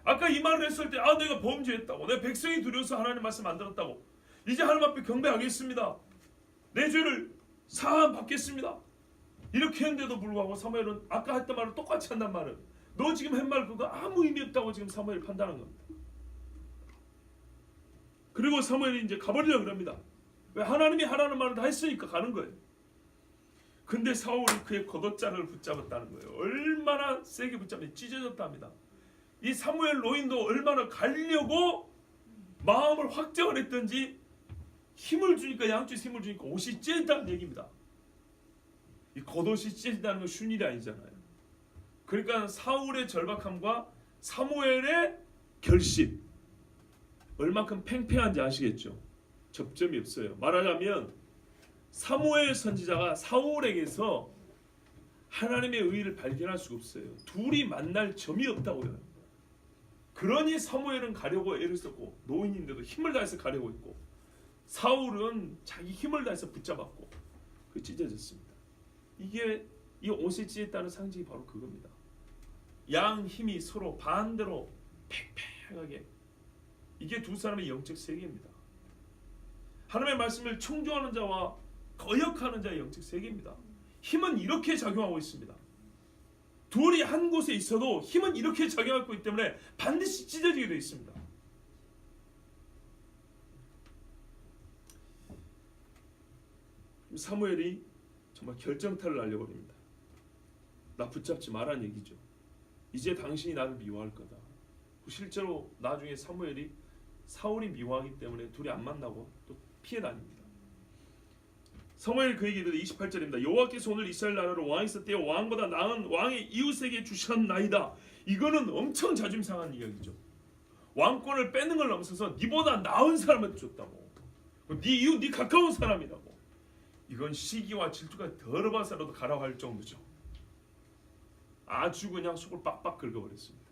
아까 이 말을 했을 때, 아 내가 범죄했다고, 내 백성이 두려워서 하나님 말씀 안 들었다고, 이제 하나님 앞에 경배하겠습니다, 내 죄를 사함 받겠습니다, 이렇게 했는데도 불구하고 사무엘은 아까 했던 말을 똑같이 한단 말은, 너 지금 한 말 그거 아무 의미 없다고 지금 사무엘이 판단한 겁니다. 그리고 사무엘이 이제 가버리려고 그럽니다. 왜? 하나님이 하라는 말을 다 했으니까 가는 거예요. 근데 사울이 그의 겉옷자락을 붙잡았다는 거예요. 얼마나 세게 붙잡니 찢어졌답니다. 이 사무엘 노인도 얼마나 가려고 마음을 확정을 했던지 힘을 주니까, 양쪽에 힘을 주니까 옷이 찢어진다는 얘기입니다. 이 겉옷이 찢어진다는 건 쉬운 일이 아니잖아요. 그러니까 사울의 절박함과 사무엘의 결심, 얼만큼 팽팽한지 아시겠죠? 접점이 없어요. 말하자면 사무엘 선지자가 사울에게서 하나님의 의의를 발견할 수가 없어요. 둘이 만날 점이 없다고요. 그러니 사무엘은 가려고 애를 썼고 노인인데도 힘을 다해서 가려고 했고 사울은 자기 힘을 다해서 붙잡았고 그 찢어졌습니다. 이게 이 옷에 찢었다는 상징이 바로 그겁니다. 양 힘이 서로 반대로 팽팽하게, 이게 두 사람의 영적 세계입니다. 하나님의 말씀을 청중하는 자와 거역하는 자의 영적 세계입니다. 힘은 이렇게 작용하고 있습니다. 둘이 한 곳에 있어도 힘은 이렇게 작용하고 있기 때문에 반드시 찢어지게 되어 있습니다. 사무엘이 정말 결정타를 날려버립니다. 나 붙잡지 마라는 얘기죠. 이제 당신이 나를 미워할 거다. 실제로 나중에 사울이 미워하기 때문에 둘이 안 만나고 또 피해 다닙니다. 사무엘 그에게 이르되 28절입니다. 여호와께서 오늘 이스라엘 나라로 왕이 있을 때에 왕보다 나은 왕의 이웃에게 주셨나이다. 이거는 엄청 자존심 상한 이야기죠. 왕권을 뺏는 걸 넘어서서 니보다 나은 사람한테 줬다고. 네 이웃, 네 가까운 사람이라고. 이건 시기와 질투가 더러워서라도 가라고 할 정도죠. 아주 그냥 속을 빡빡 긁어버렸습니다.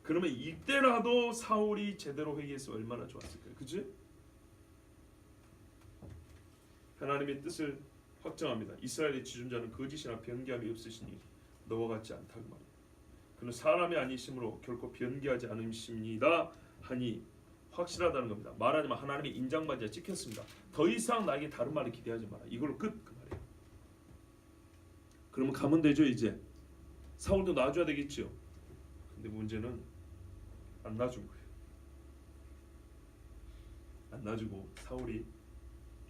그러면 이때라도 사울이 제대로 회개해서 얼마나 좋았을까요? 그죠? 하나님의 뜻을 확정합니다. 이스라엘의 지존자는 거짓이나 변개함이 없으시니 너와 같지 않다고 말합니다. 그는 사람이 아니심으로 결코 변개하지 않으심이다 하니 확실하다는 겁니다. 말하자면 하나님의 인장반지가 찍혔습니다. 더 이상 나에게 다른 말을 기대하지 마라. 이걸로 끝, 그 말이에요. 그러면 가면 되죠. 이제 사울도 놔줘야 되겠죠. 근데 문제는 안 놔준 거예요. 안 놔주고 사울이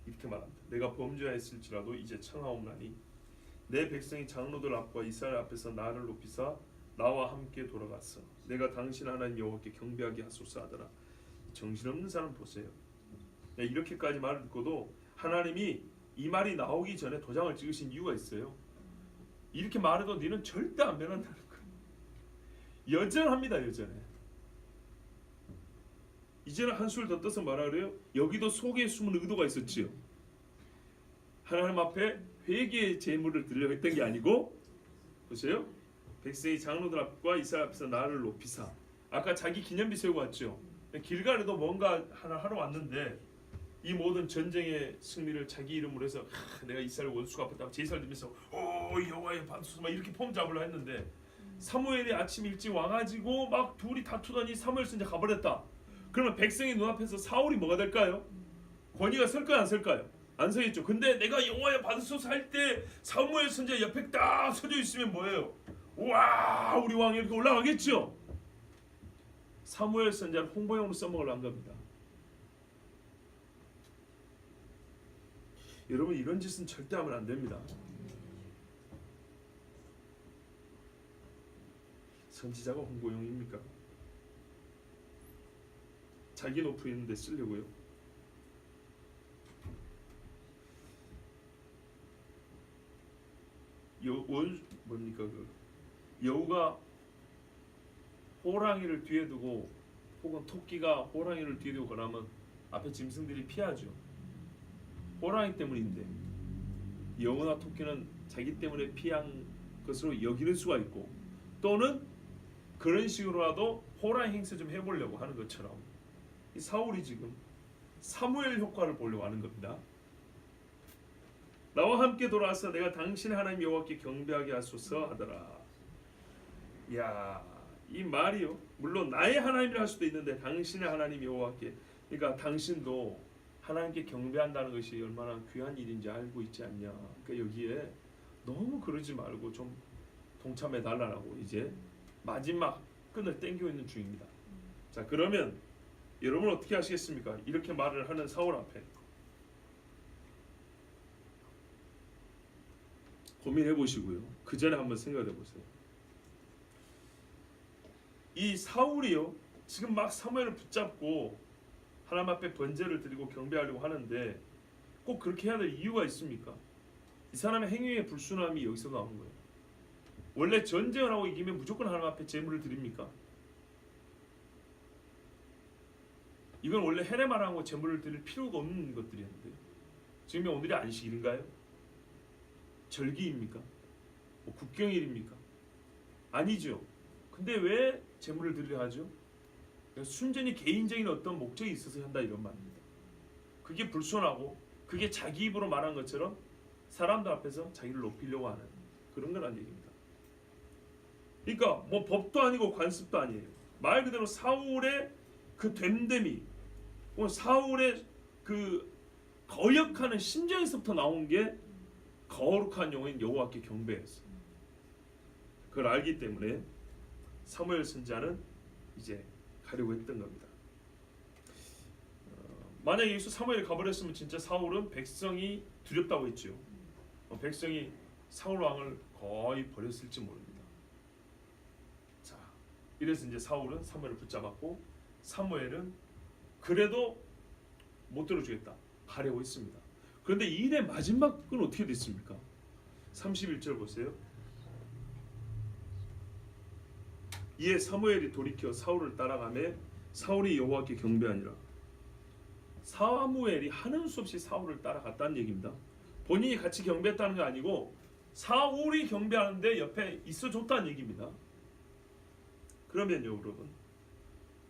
이렇게 말합니다. 내가 범죄하였을지라도 이제 청하옵나니 내 백성이 장로들 앞과 이스라엘 앞에서 나를 높이사 나와 함께 돌아갔어. 내가 당신 하나님 여호와께 경배하게 하소서 하더라. 정신없는 사람 보세요. 이렇게까지 말을 듣고도 하나님이 이 말이 나오기 전에 도장을 찍으신 이유가 있어요. 이렇게 말해도 너는 절대 안 변한다는 거예요. 여전합니다. 여전해. 이제는 한술 더 떠서 뭐라 그래요? 여기도 속에 숨은 의도가 있었지요. 하나님 앞에 회개의 제물을 드리려고 했던 게 아니고, 보세요. 백성이 장로들 앞과 이스라엘 앞에서 나를 높이사. 아까 자기 기념비 세우고 왔죠. 길갈에도 뭔가 하나 하러 왔는데 이 모든 전쟁의 승리를 자기 이름으로 해서 내가 이스라엘 원수가 아팠다고 제사를 드리면서 오 여호와의 받으소서 막 이렇게 폼 잡으려 했는데 사무엘이 아침 일찍 와가지고 막 둘이 다투더니 사무엘 선지자 가버렸다. 그러면 백성의 눈앞에서 사울이 뭐가 될까요? 권위가 설까요 안 설까요? 안 서겠죠. 근데 내가 여호와의 받으소서 할 때 사무엘 선지자 옆에 딱 서져 있으면 뭐예요? 와 우리 왕이 이렇게 올라가겠죠. 사무엘 선지자를 홍보용으로 써먹으려 한 겁니다. 여러분 이런 짓은 절대 하면 안 됩니다. 선지자가 홍보용입니까? 자기 높여 있는데 쓰려고요. 뭡니까 그 여우가 호랑이를 뒤에 두고 혹은 토끼가 호랑이를 뒤에 두고 그러면 앞에 짐승들이 피하죠. 호랑이 때문인데 여우나 토끼는 자기 때문에 피한 것으로 여기는 수가 있고 또는 그런 식으로라도 호랑이 행세 좀 해보려고 하는 것처럼 이 사울이 지금 사무엘 효과를 보려고 하는 겁니다. 나와 함께 돌아와서 내가 당신의 하나님 여호와께 경배하게 하소서 하더라. 야, 이 말이요. 물론 나의 하나님이라 할 수도 있는데 당신의 하나님 여호와께, 그러니까 당신도 하나님께 경배한다는 것이 얼마나 귀한 일인지 알고 있지 않냐. 그러니까 여기에 너무 그러지 말고 좀 동참해 달라고 이제 마지막 끈을 땡기고 있는 중입니다. 자, 그러면 여러분 어떻게 하시겠습니까? 이렇게 말을 하는 사울 앞에 고민해 보시고요. 그 전에 한번 생각해 보세요. 이 사울이요, 지금 막 사무엘을 붙잡고 하나님 앞에 번제를 드리고 경배하려고 하는데 꼭 그렇게 해야 될 이유가 있습니까? 이 사람의 행위의 불순함이 여기서 나오는 거예요. 원래 전쟁을 하고 이기면 무조건 하나님 앞에 제물을 드립니까? 이건 원래 헤레마라고 제물을 드릴 필요가 없는 것들이었는데 지금 오늘이 안식일인가요? 절기입니까? 뭐 국경일입니까? 아니죠. 근데 왜 제물을 드리려 하죠? 순전히 개인적인 어떤 목적이 있어서 한다 이런 말입니다. 그게 불순하고 그게 자기 입으로 말한 것처럼 사람들 앞에서 자기를 높이려고 하는 그런 거란 얘기입니다. 그러니까 뭐 법도 아니고 관습도 아니에요. 말 그대로 사울의 그 됨됨이, 사울의 그 거역하는 심정에서부터 나온 게 거룩한 영혼 여호와께 경배였어요. 그걸 알기 때문에 사무엘 선지자는 이제 가려고 했던 겁니다. 만약에 여기서 사무엘이 가버렸으면 진짜 사울은 백성이 두렵다고 했죠. 백성이 사울 왕을 거의 버렸을지 모릅니다. 자, 이래서 이제 사울은 사무엘을 붙잡았고 사무엘은 그래도 못 들어주겠다. 가려고 했습니다. 그런데 이 일의 마지막은 어떻게 됐습니까? 31절 보세요. 이에 사무엘이 돌이켜 사울을 따라가매 사울이 여호와께 경배하니라. 사무엘이 하는 수 없이 사울을 따라갔다는 얘기입니다. 본인이 같이 경배했다는 게 아니고 사울이 경배하는데 옆에 있어줬다는 얘기입니다. 그러면요 여러분,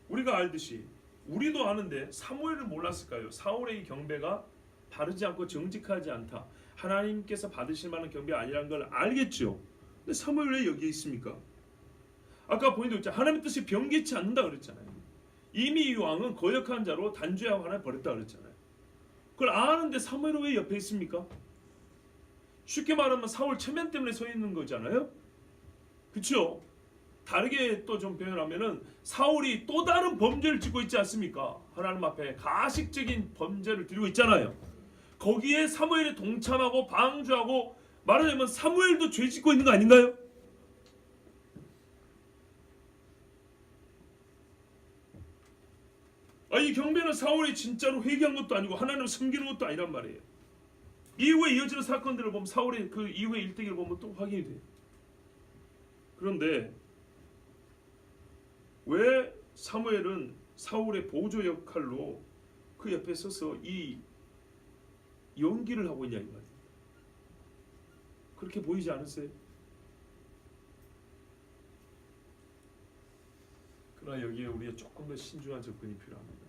우리가 알듯이 우리도 아는데 사무엘을 몰랐을까요? 사울의 경배가 바르지 않고 정직하지 않다, 하나님께서 받으실 만한 경배가 아니라는 걸 알겠죠. 근데 사무엘 왜 여기에 있습니까? 아까 본인도 있잖아요. 하나님의 뜻이 변개치 않는다 그랬잖아요. 이미 이 왕은 거역한 자로 단죄하고 하나님 버렸다 그랬잖아요. 그걸 아는데 사무엘은 왜 옆에 있습니까? 쉽게 말하면 사울 체면 때문에 서 있는 거잖아요. 그렇죠? 다르게 또 좀 표현하면은 사울이 또 다른 범죄를 짓고 있지 않습니까? 하나님 앞에 가식적인 범죄를 드리고 있잖아요. 거기에 사무엘이 동참하고 방주하고, 말하자면 사무엘도 죄 짓고 있는 거 아닌가요? 이 경배는 사울이 진짜로 회개한 것도 아니고 하나님을 섬기는 것도 아니란 말이에요. 이후에 이어지는 사건들을 보면 사울의 그 이후의 일대기를 보면 또 확인이 돼요. 그런데 왜 사무엘은 사울의 보조 역할로 그 옆에 서서 이 연기를 하고 있냐 이 말이에요. 그렇게 보이지 않으세요? 그러나 여기에 우리가 조금 더 신중한 접근이 필요합니다.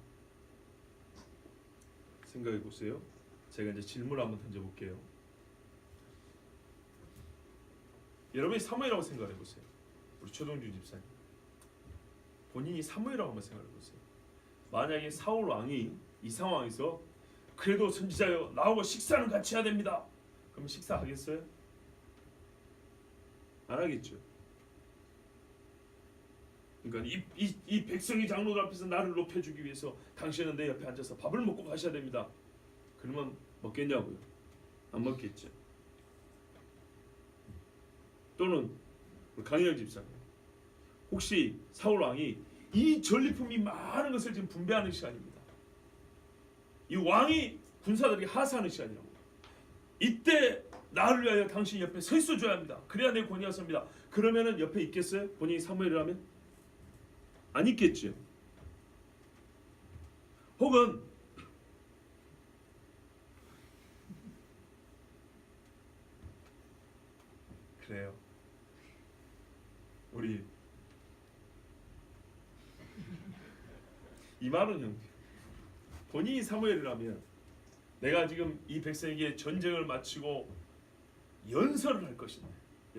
생각해 보세요. 제가 이제 질문을 한번 던져볼게요. 여러분이 사무엘이라고 생각해 보세요. 우리 최동준 집사님, 본인이 사무엘이라고 한번 생각해 보세요. 만약에 사울 왕이 이 상황에서 그래도 선지자여 나하고 식사는 같이 해야 됩니다. 그러면 식사하겠어요? 안 하겠죠. 그러니까 이 백성의 장로들 앞에서 나를 높여주기 위해서 당신은 내 옆에 앉아서 밥을 먹고 가셔야 됩니다. 그러면 먹겠냐고요? 안 먹겠죠. 또는 강희영 집사님, 혹시 사울 왕이 이 전리품이 많은 것을 지금 분배하는 시간입니다. 이 왕이 군사들에게 하사하는 시간이라고. 이때 나를 위하여 당신 옆에 서 있어줘야 합니다. 그래야 내 권위가 섭니다. 그러면은 옆에 있겠어요? 본인이 사무엘이라면? 안 있겠죠. 혹은 그래요. 우리 이만원 형제, 본인이 사무엘이라면 내가 지금 이 백성에게 전쟁을 마치고 연설을 할 것인데,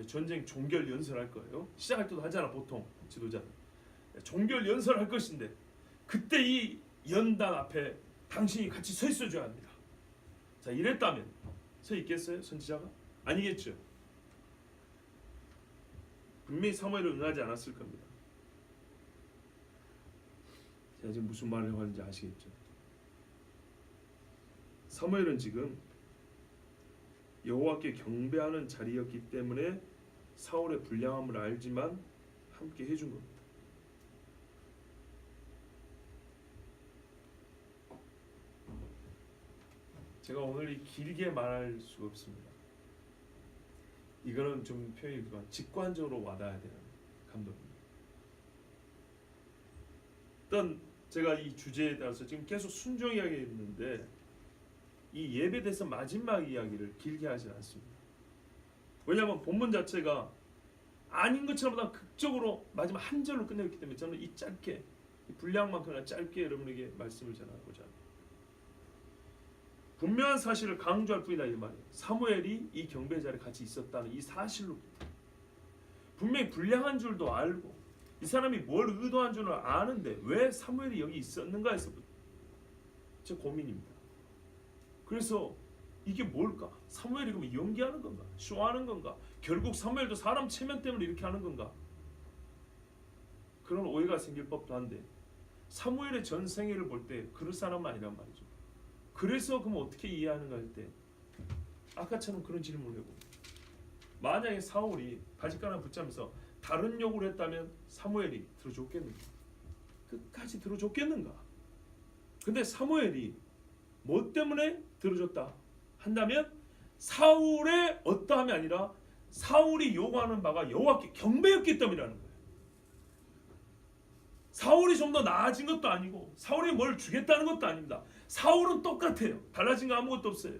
전쟁 종결 연설할 거예요. 시작할 때도 하잖아 보통 지도자는. 종결 연설할 것인데 그때 이 연단 앞에 당신이 같이 서 있어줘야 합니다. 자, 이랬다면 서 있겠어요? 선지자가? 아니겠죠. 분명히 사무엘을 응하지 않았을 겁니다. 제가 지금 무슨 말을 하는지 아시겠죠? 사무엘은 지금 여호와께 경배하는 자리였기 때문에 사울의 불량함을 알지만 함께 해준 겁니다. 제가 오늘 길게 말할 수가 없습니다. 이거는 좀 표현이 직관적으로 와닿아야 되는 감동입니다. 일단 제가 이 주제에 따라서 지금 계속 순종하게 했는데 이 예배 대해서 마지막 이야기를 길게 하지 않습니다. 왜냐하면 본문 자체가 아닌 것처럼 다 극적으로 마지막 한 절로 끝내기 때문에 저는 이 짧게, 이 분량만큼이나 짧게 여러분에게 말씀을 전하고자 합니다. 분명한 사실을 강조할 뿐이다 이 말이에요. 사무엘이 이 경배 자리에 같이 있었다는 이 사실로 분명히 불량한 줄도 알고 이 사람이 뭘 의도한 줄을 아는데 왜 사무엘이 여기 있었는가 해서 제 고민입니다. 그래서 이게 뭘까? 사무엘이 그러면 연기하는 건가? 쇼하는 건가? 결국 사무엘도 사람 체면 때문에 이렇게 하는 건가? 그런 오해가 생길 법도 한데 사무엘의 전생애를 볼 때 그럴 사람은 아니란 말이죠. 그래서 그럼 어떻게 이해하는가 할 때 아까처럼 그런 질문을 해봅니다. 만약에 사울이 바짓가랑 붙잡면서 다른 요구를 했다면 사무엘이 들어줬겠는가? 끝까지 들어줬겠는가? 근데 사무엘이 뭐 때문에 들어줬다 한다면 사울의 어떠함이 아니라 사울이 요구하는 바가 여호와께 경배였기 때문이라는 거예요. 사울이 좀 더 나아진 것도 아니고 사울이 뭘 주겠다는 것도 아닙니다. 사울은 똑같아요. 달라진 거 아무것도 없어요.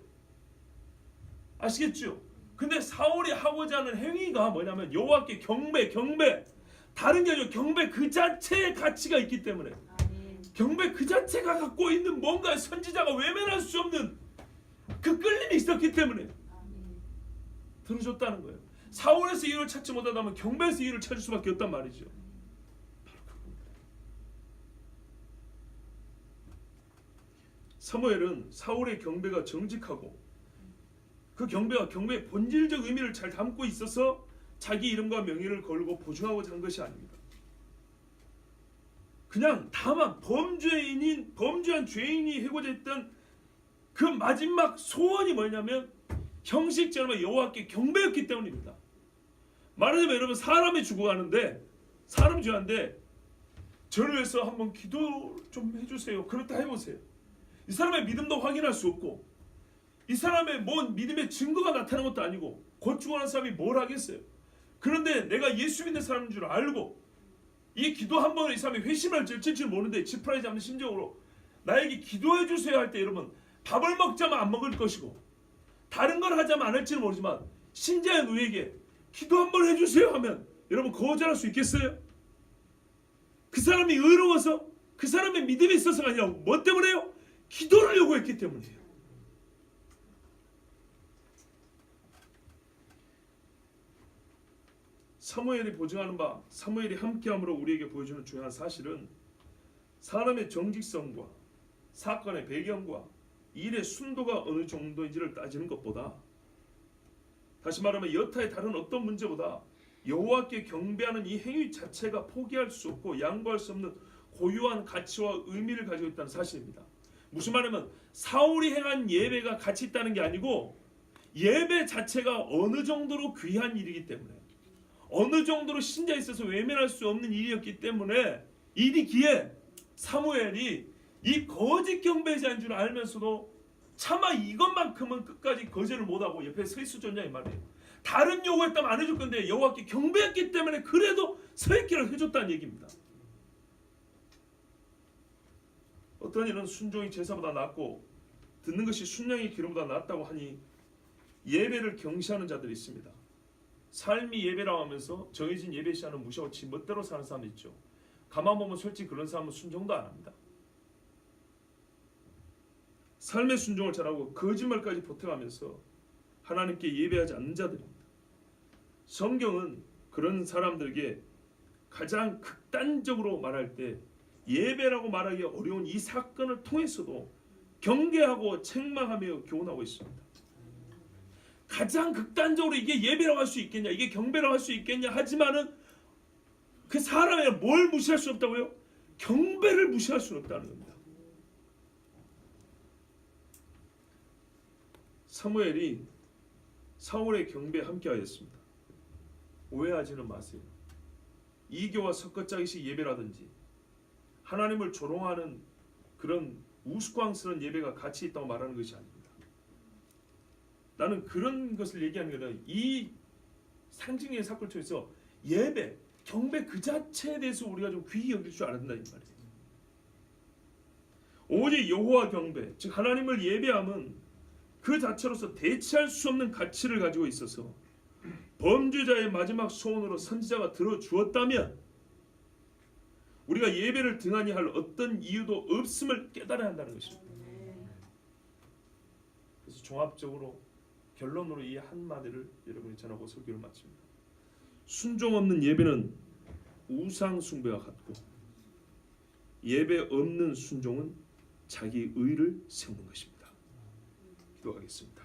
아시겠죠? 근데 사울이 하고자 하는 행위가 뭐냐면 여호와께 경배. 다른 게 아니라 경배 그 자체의 가치가 있기 때문에 경배 그 자체가 갖고 있는 뭔가 선지자가 외면할 수 없는 그 끌림이 있었기 때문에 들어줬다는 거예요. 사울에서 이유를 찾지 못하다면 경배에서 이유를 찾을 수밖에 없단 말이죠. 사무엘은 사울의 경배가 정직하고 그 경배가 경배의 본질적 의미를 잘 담고 있어서 자기 이름과 명예를 걸고 보증하고자 한 것이 아닙니다. 그냥 다만 범죄한 죄인이 해고자 했던 그 마지막 소원이 뭐냐면 형식적으로 여호와께 경배였기 때문입니다. 말하자면 여러분 사람이 죽어가는데 사람이 죽었는데 저를 위해서 한번 기도 좀 해주세요. 그렇다 해보세요. 이 사람의 믿음도 확인할 수 없고 이 사람의 뭔 믿음의 증거가 나타나는 것도 아니고 곧 죽어가는 사람이 뭘 하겠어요. 그런데 내가 예수 믿는 사람인 줄 알고 이 기도 한 번에 이 사람이 회심을 질 줄 모르는데 지푸라기 잡는 심정으로 나에게 기도해 주세요 할 때 여러분 밥을 먹자면 안 먹을 것이고 다른 걸 하자면 안 할지는 모르지만 신자의 누에게 기도 한 번 해주세요 하면 여러분 거절할 수 있겠어요? 그 사람이 의로워서 그 사람의 믿음이 있어서가 아니라 뭐 때문에요? 기도를 요구했기 때문이에요. 사무엘이 보증하는 바 사무엘이 함께함으로 우리에게 보여주는 중요한 사실은 사람의 정직성과 사건의 배경과 일의 순도가 어느 정도인지를 따지는 것보다 다시 말하면 여타의 다른 어떤 문제보다 여호와께 경배하는 이 행위 자체가 포기할 수 없고 양보할 수 없는 고유한 가치와 의미를 가지고 있다는 사실입니다. 무슨 말이냐면 사울이 행한 예배가 가치 있다는 게 아니고 예배 자체가 어느 정도로 귀한 일이기 때문에 어느 정도로 신자에 있어서 외면할 수 없는 일이었기 때문에 일이기에 사무엘이 이 거짓 경배자인 줄 알면서도 차마 이것만큼은 끝까지 거절을 못하고 옆에 서 있었냐 이 말이에요. 다른 요구했다면 안 해줄 건데 여호와께 경배했기 때문에 그래도 서 있기를 해줬다는 얘기입니다. 어떤 이는 순종이 제사보다 낫고 듣는 것이 순양의 기름보다 낫다고 하니 예배를 경시하는 자들이 있습니다. 삶이 예배라고 하면서 정해진 예배 시간을 무시하고 지 멋대로 사는 사람도 있죠. 가만 보면 솔직히 그런 사람은 순종도 안 합니다. 삶의 순종을 잘하고 거짓말까지 보태가면서 하나님께 예배하지 않는 자들입니다. 성경은 그런 사람들에게 가장 극단적으로 말할 때 예배라고 말하기 어려운 이 사건을 통해서도 경계하고 책망하며 교훈하고 있습니다. 가장 극단적으로 이게 예배라고 할 수 있겠냐, 이게 경배라고 할 수 있겠냐 하지만은 그 사람의 뭘 무시할 수 없다고요? 경배를 무시할 수는 없다는 겁니다. 사무엘이 사울의 경배에 함께하였습니다. 오해하지는 마세요. 이교와 섞어짜기식 예배라든지 하나님을 조롱하는 그런 우스꽝스러운 예배가 가치 있다고 말하는 것이 아닙니다. 나는 그런 것을 얘기하는 게 아니라 이 상징의 사건을 통해서 예배, 경배 그 자체에 대해서 우리가 좀 귀히 여길 줄 알아야 된다 이 말이에요. 오직 여호와 경배, 즉 하나님을 예배함은 그 자체로서 대체할 수 없는 가치를 가지고 있어서 범죄자의 마지막 소원으로 선지자가 들어주었다면 우리가 예배를 등한히 할 어떤 이유도 없음을 깨달아야 한다는 것입니다. 그래서 종합적으로 결론으로 이 한마디를 여러분이 전하고 설교를 마칩니다. 순종 없는 예배는 우상 숭배와 같고 예배 없는 순종은 자기 의를 세우는 것입니다. 기도하겠습니다.